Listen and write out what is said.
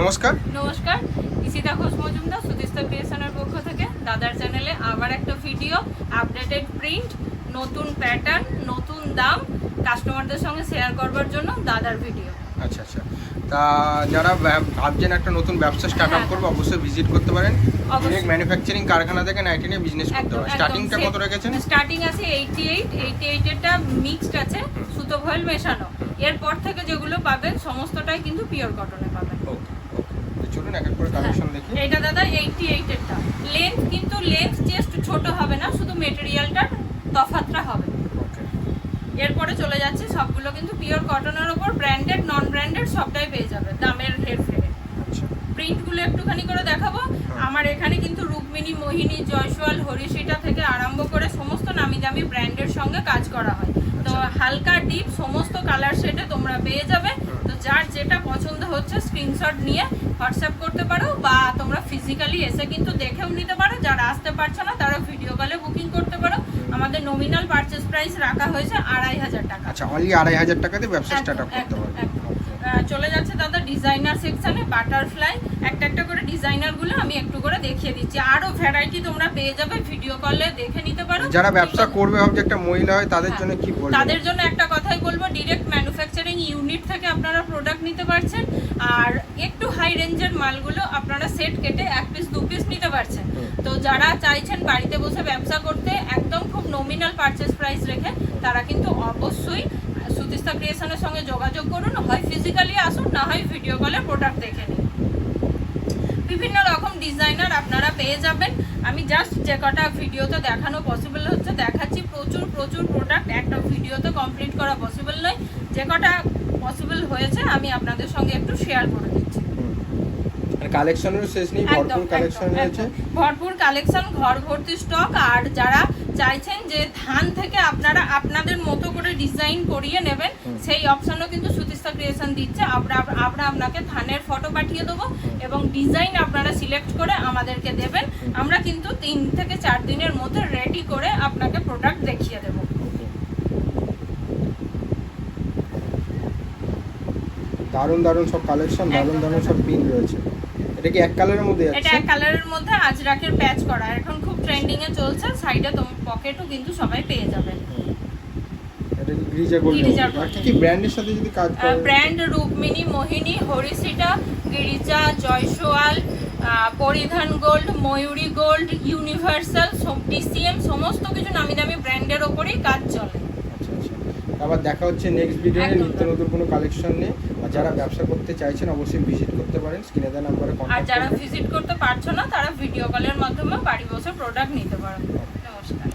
নমস্কার। নমস্কার, ইশিতা ঘোষ মজুমদার সুতিস্তা ক্রিয়েশনের পক্ষ থেকে দাদার চ্যানেলে আবার একটা ভিডিও, আপডেটেড প্রিন্ট, নতুন প্যাটার্ন, নতুন দাম কাস্টমারদের সঙ্গে শেয়ার করবার জন্য দাদার ভিডিও। আচ্ছা আচ্ছা, তা যারা ভাবছেন একটা নতুন ব্যবসা স্টার্ট আপ করবে অবশ্যই ভিজিট করতে পারেন। ডিরেক্ট ম্যানুফ্যাকচারিং কারখানা থেকে নাইটি নিয়ে বিজনেস করতে পারেন। স্টার্টিংটা কত রেখেছেন? স্টার্টিং আছে 88 এরটা মিক্সড আছে, সুতো ভয়েল মেশানো। এরপর থেকে যেগুলো পাবেন সমস্তটাই কিন্তু পিওর কটনে পাবেন। চলুন এক এক করে কালেকশন দেখি। এটা দাদা 88 এরটা লেন্থ, কিন্তু লেন্থ জাস্ট ছোট হবে না, শুধু মেটেরিয়ালটার তফাৎটা হবে। এরপরে চলে যাচ্ছে সবগুলো কিন্তু পিওর কটনের উপর, ব্র্যান্ডেড নন ব্র্যান্ডেড সবটাই পেয়ে যাবে দামের হেরফেরে। প্রিন্টগুলো একটুখানি করে দেখাবো। আমার এখানে কিন্তু রুক্মিণী, মোহিনী, জয়সওয়াল, হরিষিটা থেকে আরম্ভ করে সমস্ত নামি দামি ব্র্যান্ডের সঙ্গে কাজ করা হয়। তো হালকা ডিপ সমস্ত কালার শেডে তোমরা পেয়ে যাবে। তো যার যেটা পছন্দ হচ্ছে স্ক্রিনশট নিয়ে হোয়াটসঅ্যাপ করতে পারো, বা তোমরা ফিজিক্যালি এসে কিন্তু দেখেও নিতে পারো। যারা আসতে পারছো না তারা ভিডিও কলে বুকিং করতে পারো। আমাদের নমিনাল পারচেজ প্রাইস রাখা হয়েছে 2500 টাকা। আচ্ছা, অনলি 2500 টাকাতে ব্যবসা স্টার্ট আপ করতে পারবে। চলে যাচ্ছে দাদা ডিজাইনার সেকশনে, বাটারফ্লাই একটা একটা করে ডিজাইনারগুলো আমি একটু করে দেখিয়ে দিচ্ছি। আরো ভ্যারাইটি তোমরা পেয়ে যাবে, ভিডিও কলে দেখে নিতে পারো। যারা ব্যবসা করবে ভাবছে একটা মহিলা হয় তাদের জন্য কি বলবো? তাদের জন্য একটা কথাই বলবো, ডিরেক্ট ম্যানুফ্যাকচারিং ইউনিট থেকে আপনারা প্রোডাক্ট নিতে পারছেন। আর একটু হাই রেঞ্জের মালগুলো আপনারা সেট কেটে 1 পিস 2 পিস নিতে পারছেন। তো যারা চাইছেন বাড়িতে বসে ব্যবসা করতে একদম খুব নমিনাল পারচেজ প্রাইস রেখে, তারা কিন্তু অবশ্যই সুতিস্তা ক্রিয়েশনের সঙ্গে যোগাযোগ করুন। হয় ফিজিক্যালি আসুন, না হয় ভিডিও কলে প্রোডাক্ট দেখে নিন। বিভিন্ন রকম ডিজাইনার আপনারা পেয়ে যাবেন। আমি জাস্ট যে কটা ভিডিওতে দেখানো পসিবল হচ্ছে দেখাচ্ছি। প্রচুর প্রচুর প্রোডাক্ট একটা ভিডিওতে কমপ্লিট করা পসিবল নয়। যে কটা পসিবল হয়েছে আমি আপনাদের সঙ্গে একটু শেয়ার করে দিচ্ছি। কালেকশনের শেষ নেই, ভরপুর কালেকশন রয়েছে, ভরপুর কালেকশন, ঘর ভর্তি স্টক। আর যারা চাইছেন যে ধান থেকে আপনারা আপনাদের মতো করে ডিজাইন করিয়ে নেবেন, সেই অপশনও কিন্তু সুতিস্তা ক্রিয়েশন দিচ্ছে। আমরা আপনাকে ধানের ফটো পাঠিয়ে দেবো এবং ডিজাইন আপনারা সিলেক্ট করে আমাদেরকে দেবেন। আমরা কিন্তু 3 থেকে 4 দিনের মধ্যে রেডি করে আপনাকে প্রোডাক্ট দেখিয়ে দেবো। দারুণ দারুণ সব কালেকশন, দারুণ দারুণ সব প্রিন্ট রয়েছে। এটা কি এক কালারের মধ্যে আছে? এটা এক কালারের মধ্যে আজরাকের প্যাচ করা, এখন খুব ট্রেন্ডিং এ চলছে। সাইডে তোমার পকেটও কিন্তু সবাই পেয়ে যাবেন। এটা কি গ্রিজা গোল্ড? কি ব্র্যান্ডের সাথে যদি কাজ করে? ব্র্যান্ড রুক্মিণী, মোহিনী, হরিষিটা, গিরিজা, জয়সওয়াল, পরিধান গোল্ড, ময়ূরী গোল্ড, ইউনিভার্সাল, ডিসিএম সমস্ত কিছু নামি দামি ব্র্যান্ডের ওপরেই কাজ চলে। আবার দেখা হচ্ছে নেক্সট ভিডিওতে নিত্য নতুন কোনো কালেকশন নিয়ে। আর যারা ব্যবসা করতে চাইছেন অবশ্যই ভিজিট করতে পারেন, স্ক্রিনে দেওয়া নম্বরে কন্টাক্ট করুন। আর যারা ভিজিট করতে পারছো না তারা ভিডিও কলের মাধ্যমে বাড়ি বসে প্রোডাক্ট নিতে পারেন। নমস্কার।